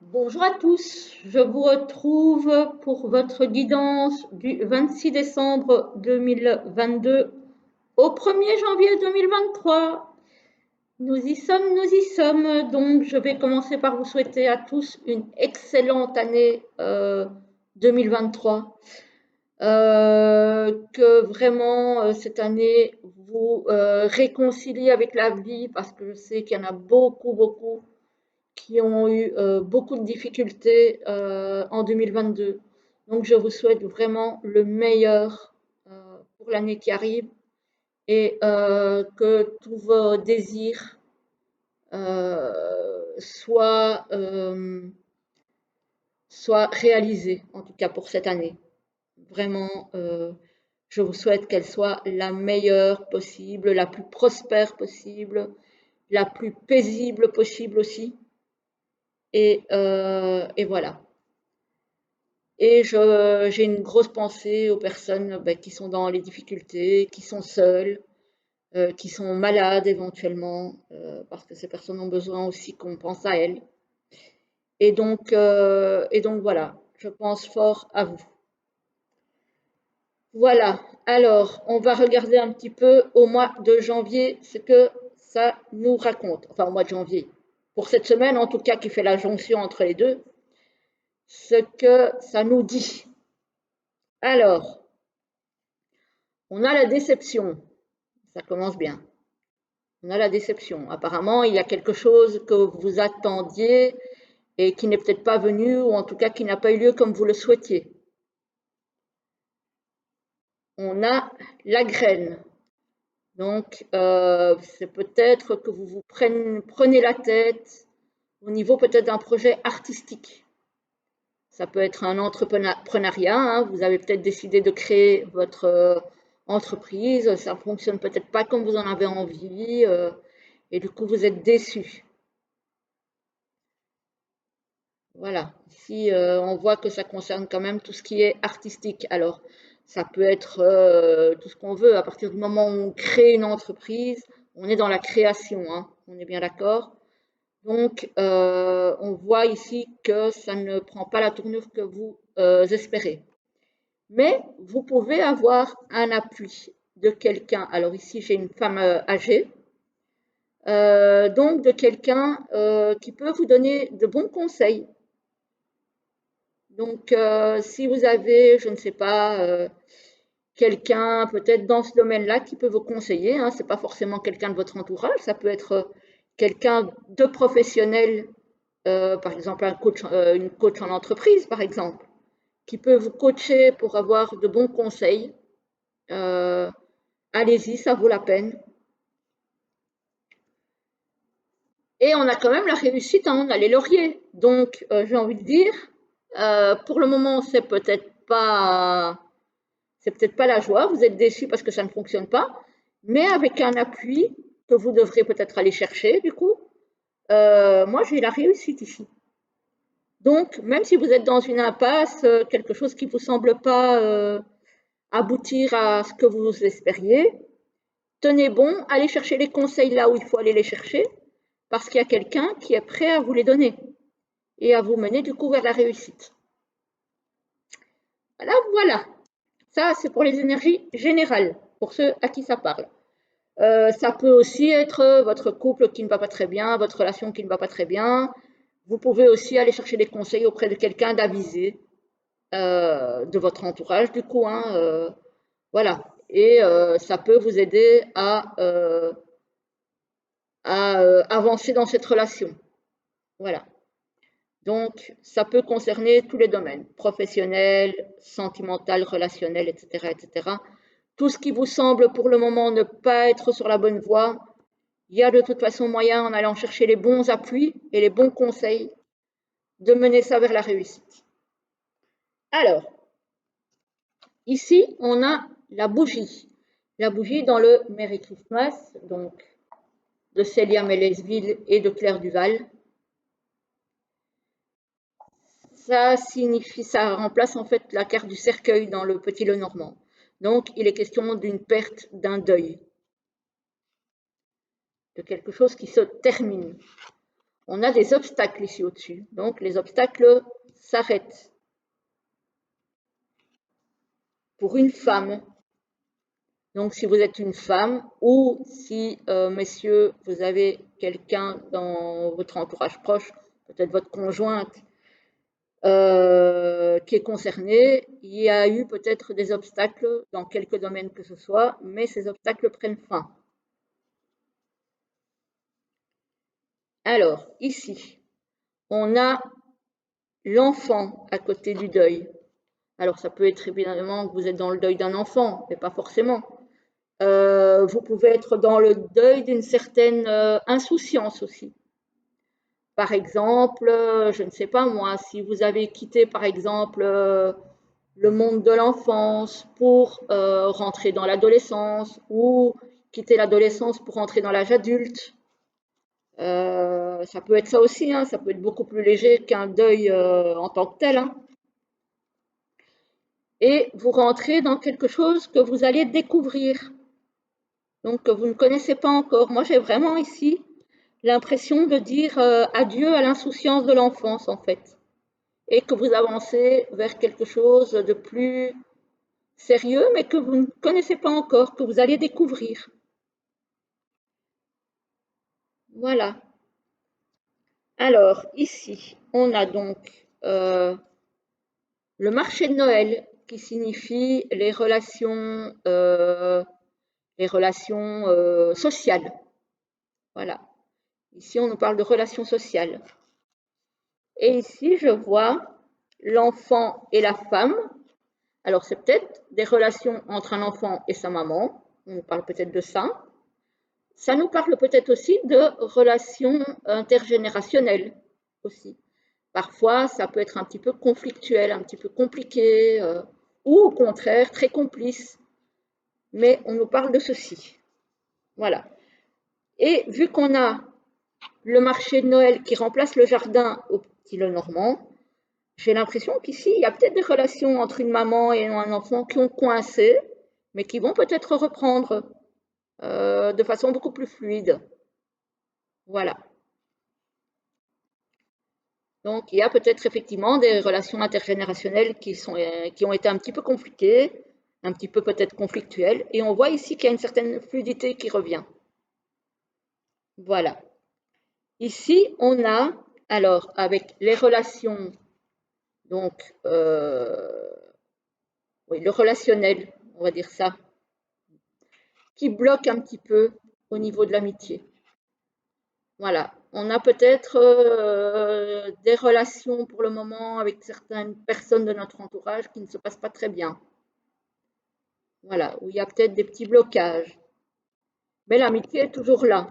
Bonjour à tous, je vous retrouve pour votre guidance du 26 décembre 2022 au 1er janvier 2023. Nous y sommes. Donc je vais commencer par vous souhaiter à tous une excellente année 2023. Que vraiment cette année vous réconcilie avec la vie parce que je sais qu'il y en a beaucoup qui ont eu beaucoup de difficultés en 2022. Donc, je vous souhaite vraiment le meilleur pour l'année qui arrive et que tous vos désirs soient réalisés, en tout cas pour cette année. Vraiment, je vous souhaite qu'elle soit la meilleure possible, la plus prospère possible, la plus paisible possible aussi. Et voilà. Et j'ai une grosse pensée aux personnes qui sont dans les difficultés, qui sont seules, qui sont malades éventuellement, parce que ces personnes ont besoin aussi qu'on pense à elles. Et donc voilà, je pense fort à vous. Voilà, alors on va regarder un petit peu au mois de janvier ce que ça nous raconte. Enfin, au mois de janvier. Pour cette semaine, en tout cas, qui fait la jonction entre les deux, ce que ça nous dit. Alors, on a la déception. Ça commence bien. On a la déception. Apparemment, il y a quelque chose que vous attendiez et qui n'est peut-être pas venu, ou en tout cas qui n'a pas eu lieu comme vous le souhaitiez. On a la graine. Donc, c'est peut-être que vous vous prenez la tête au niveau peut-être d'un projet artistique. Ça peut être un entrepreneuriat, hein. Vous avez peut-être décidé de créer votre entreprise, ça ne fonctionne peut-être pas comme vous en avez envie, et du coup vous êtes déçu. Voilà, ici on voit que ça concerne quand même tout ce qui est artistique. Alors, ça peut être tout ce qu'on veut. À partir du moment où on crée une entreprise, on est dans la création, hein, on est bien d'accord. Donc, on voit ici que ça ne prend pas la tournure que vous espérez. Mais vous pouvez avoir un appui de quelqu'un. Alors ici, j'ai une femme âgée, donc de quelqu'un qui peut vous donner de bons conseils. Donc, si vous avez, je ne sais pas, quelqu'un peut-être dans ce domaine-là qui peut vous conseiller, hein, ce n'est pas forcément quelqu'un de votre entourage, ça peut être quelqu'un de professionnel, par exemple une coach en entreprise, par exemple, qui peut vous coacher pour avoir de bons conseils. Euh, Allez-y, ça vaut la peine. Et on a quand même la réussite, hein, on a les lauriers. Donc, j'ai envie de dire, pour le moment, c'est peut-être pas la joie, vous êtes déçus parce que ça ne fonctionne pas, mais avec un appui que vous devrez peut-être aller chercher, du coup, moi j'ai la réussite ici. Donc, même si vous êtes dans une impasse, quelque chose qui ne vous semble pas aboutir à ce que vous espériez, tenez bon, allez chercher les conseils là où il faut aller les chercher, parce qu'il y a quelqu'un qui est prêt à vous les donner et à vous mener du coup vers la réussite. Voilà, voilà. Ça, c'est pour les énergies générales, pour ceux à qui ça parle. Ça peut aussi être votre couple qui ne va pas très bien, votre relation qui ne va pas très bien. Vous pouvez aussi aller chercher des conseils auprès de quelqu'un d'avisé, de votre entourage, du coup, hein, voilà. Et ça peut vous aider à avancer dans cette relation. Voilà. Donc, ça peut concerner tous les domaines, professionnel, sentimental, relationnel, etc., etc. Tout ce qui vous semble pour le moment ne pas être sur la bonne voie, il y a de toute façon moyen, en allant chercher les bons appuis et les bons conseils, de mener ça vers la réussite. Alors, ici, on a la bougie. La bougie dans le Merry Christmas, donc de Célia Mélesville et de Claire Duval. Ça remplace en fait la carte du cercueil dans le Petit Lenormand. Donc, il est question d'une perte, d'un deuil, de quelque chose qui se termine. on a des obstacles ici au-dessus. Donc, les obstacles s'arrêtent. Pour une femme, donc si vous êtes une femme ou si, messieurs, vous avez quelqu'un dans votre entourage proche, peut-être votre conjointe, qui est concerné, il y a eu peut-être des obstacles dans quelques domaines que ce soit, mais ces obstacles prennent fin. Alors, ici, on a l'enfant à côté du deuil. Alors, ça peut être évidemment que vous êtes dans le deuil d'un enfant, mais pas forcément. Vous pouvez être dans le deuil d'une certaine insouciance aussi. Par exemple, je ne sais pas moi, si vous avez quitté par exemple le monde de l'enfance pour rentrer dans l'adolescence ou quitter l'adolescence pour rentrer dans l'âge adulte, ça peut être ça aussi, hein, ça peut être beaucoup plus léger qu'un deuil en tant que tel. Hein. Et vous rentrez dans quelque chose que vous allez découvrir, donc que vous ne connaissez pas encore. Moi, j'ai vraiment ici l'impression de dire adieu à l'insouciance de l'enfance, en fait, et que vous avancez vers quelque chose de plus sérieux, mais que vous ne connaissez pas encore, que vous allez découvrir. Voilà. Alors, ici, on a donc le marché de Noël qui signifie les relations sociales. Voilà. Ici, on nous parle de relations sociales. Et ici, je vois l'enfant et la femme. Alors, c'est peut-être des relations entre un enfant et sa maman. On nous parle peut-être de ça. Ça nous parle peut-être aussi de relations intergénérationnelles aussi. Parfois, ça peut être un petit peu conflictuel, un petit peu compliqué, ou au contraire, très complice. Mais on nous parle de ceci. Voilà. Et vu qu'on a le marché de Noël qui remplace le jardin au petit Lenormand, j'ai l'impression qu'ici, il y a peut-être des relations entre une maman et un enfant qui ont coincé, mais qui vont peut-être reprendre de façon beaucoup plus fluide. Voilà. Donc, il y a peut-être effectivement des relations intergénérationnelles qui ont été un petit peu compliquées, un petit peu peut-être conflictuelles, et on voit ici qu'il y a une certaine fluidité qui revient. Voilà. Ici, on a, alors, avec les relations, donc, oui, le relationnel, on va dire ça, qui bloque un petit peu au niveau de l'amitié. Voilà. On a peut-être des relations pour le moment avec certaines personnes de notre entourage qui ne se passent pas très bien. Voilà, où il y a peut-être des petits blocages. Mais l'amitié est toujours là.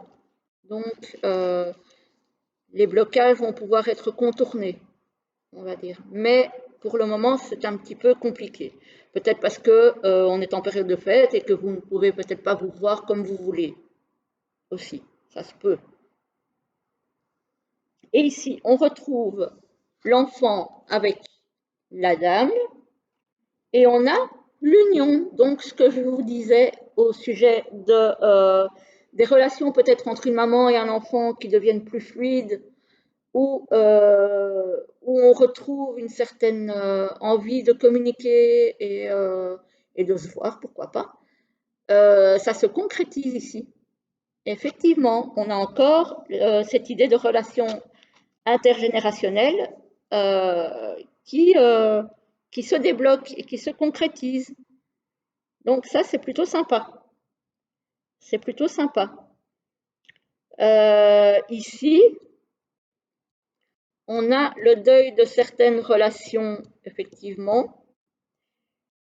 Donc, les blocages vont pouvoir être contournés, on va dire. Mais pour le moment, c'est un petit peu compliqué. Peut-être parce que on est en période de fête et que vous ne pouvez peut-être pas vous voir comme vous voulez. Aussi, ça se peut. Et ici, on retrouve l'enfant avec la dame et on a l'union. Donc, ce que je vous disais au sujet des relations peut-être entre une maman et un enfant qui deviennent plus fluides, où on retrouve une certaine envie de communiquer et de se voir, pourquoi pas. Ça se concrétise ici. Effectivement, on a encore cette idée de relation intergénérationnelle qui se débloque et qui se concrétise. Donc ça, c'est plutôt sympa. C'est plutôt sympa. Ici, on a le deuil de certaines relations, effectivement.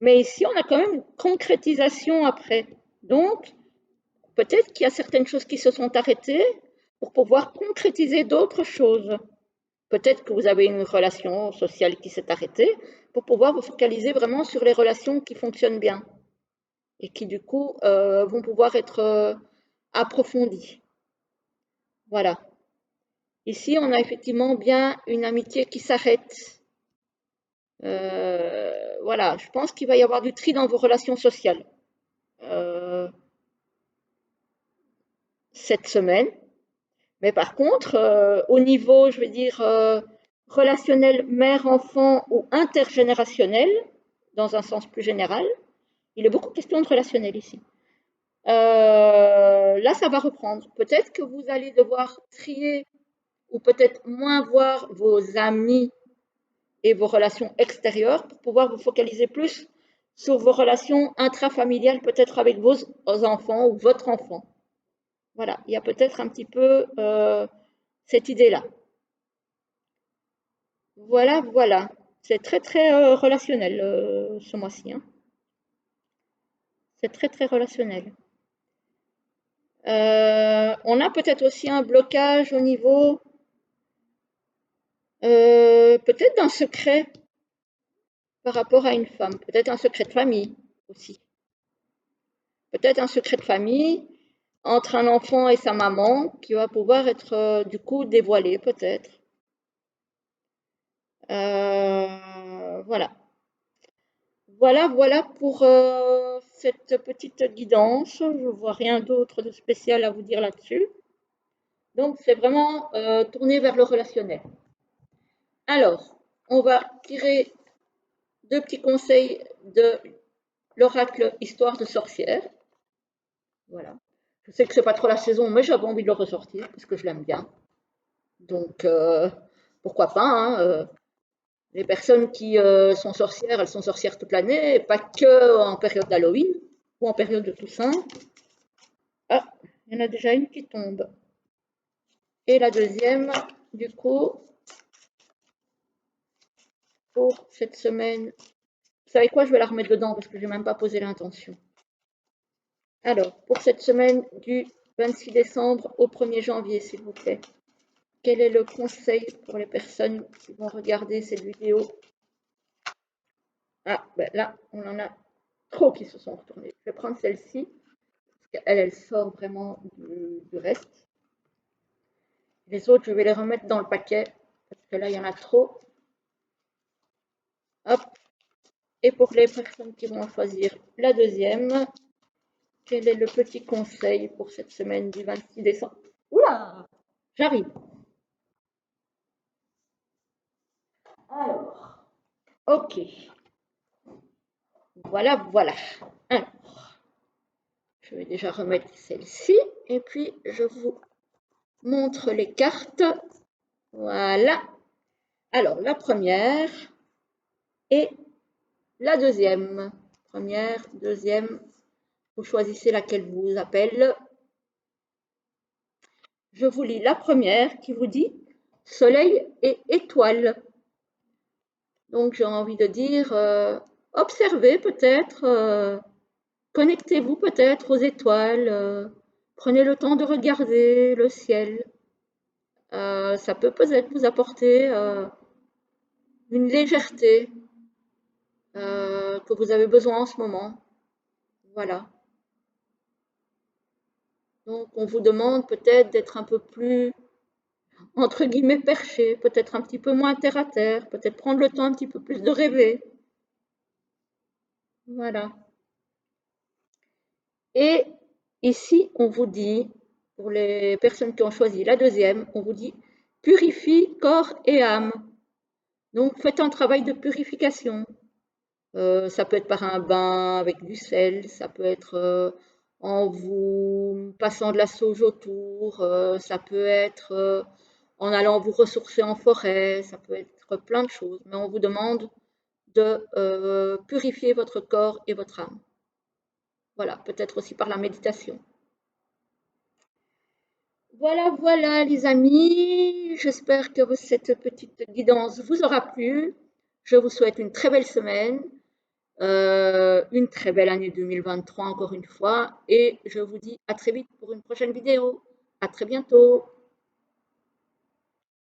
Mais ici, on a quand même une concrétisation après. Donc, peut-être qu'il y a certaines choses qui se sont arrêtées pour pouvoir concrétiser d'autres choses. Peut-être que vous avez une relation sociale qui s'est arrêtée pour pouvoir vous focaliser vraiment sur les relations qui fonctionnent bien et qui, du coup, vont pouvoir être approfondies. Voilà. Ici, on a effectivement bien une amitié qui s'arrête. Voilà, je pense qu'il va y avoir du tri dans vos relations sociales cette semaine. Mais par contre, au niveau, je vais dire, relationnel mère-enfant ou intergénérationnel, dans un sens plus général, il est beaucoup question de relationnel ici. Là, ça va reprendre. Peut-être que vous allez devoir trier ou peut-être moins voir vos amis et vos relations extérieures pour pouvoir vous focaliser plus sur vos relations intrafamiliales, peut-être avec vos enfants ou votre enfant. Voilà, il y a peut-être un petit peu cette idée-là. Voilà, voilà. C'est très, très relationnel ce mois-ci, hein. C'est très, très relationnel. On a peut-être aussi un blocage au niveau peut-être d'un secret par rapport à une femme, peut-être un secret de famille aussi. Peut-être un secret de famille entre un enfant et sa maman qui va pouvoir être du coup dévoilé peut-être. Voilà. Voilà, voilà pour cette petite guidance. Je ne vois rien d'autre de spécial à vous dire là-dessus. Donc, c'est vraiment tourné vers le relationnel. Alors, on va tirer deux petits conseils de l'oracle Histoire de sorcière. Voilà. Je sais que c'est pas trop la saison, mais j'avais envie de le ressortir parce que je l'aime bien. Donc, pourquoi pas, hein, les personnes qui sont sorcières, elles sont sorcières toute l'année, et pas que en période d'Halloween ou en période de Toussaint. Ah, il y en a déjà une qui tombe. Et la deuxième, du coup, pour cette semaine. Vous savez quoi, je vais la remettre dedans parce que je n'ai même pas posé l'intention. Alors, pour cette semaine du 26 décembre au 1er janvier, s'il vous plaît, quel est le conseil pour les personnes qui vont regarder cette vidéo? Ah, ben là, on en a trop qui se sont retournés. Je vais prendre celle-ci, parce qu'elle, elle sort vraiment du reste. Les autres, je vais les remettre dans le paquet, parce que là, il y en a trop. Hop. Et pour les personnes qui vont choisir la deuxième, quel est le petit conseil pour cette semaine du 26 décembre? Oula, j'arrive. Alors, ok. Voilà, voilà. Alors, je vais déjà remettre celle-ci et puis je vous montre les cartes. Voilà. Alors, la première et la deuxième. Première, deuxième. Vous choisissez laquelle vous appelle. Je vous lis la première qui vous dit Soleil et étoiles. Donc, j'ai envie de dire, observez peut-être, connectez-vous peut-être aux étoiles, prenez le temps de regarder le ciel. Ça peut peut-être vous apporter une légèreté que vous avez besoin en ce moment. Voilà. Donc, on vous demande peut-être d'être un peu plus, entre guillemets, perché, peut-être un petit peu moins terre à terre, peut-être prendre le temps un petit peu plus de rêver. Voilà. Et ici, on vous dit, pour les personnes qui ont choisi la deuxième, on vous dit purifie corps et âme. Donc, faites un travail de purification. Ça peut être par un bain avec du sel, ça peut être en vous passant de la sauge autour, ça peut être en allant vous ressourcer en forêt, ça peut être plein de choses. Mais on vous demande de purifier votre corps et votre âme. Voilà, peut-être aussi par la méditation. Voilà, voilà les amis, j'espère que cette petite guidance vous aura plu. Je vous souhaite une très belle semaine, une très belle année 2023 encore une fois, et je vous dis à très vite pour une prochaine vidéo. À très bientôt.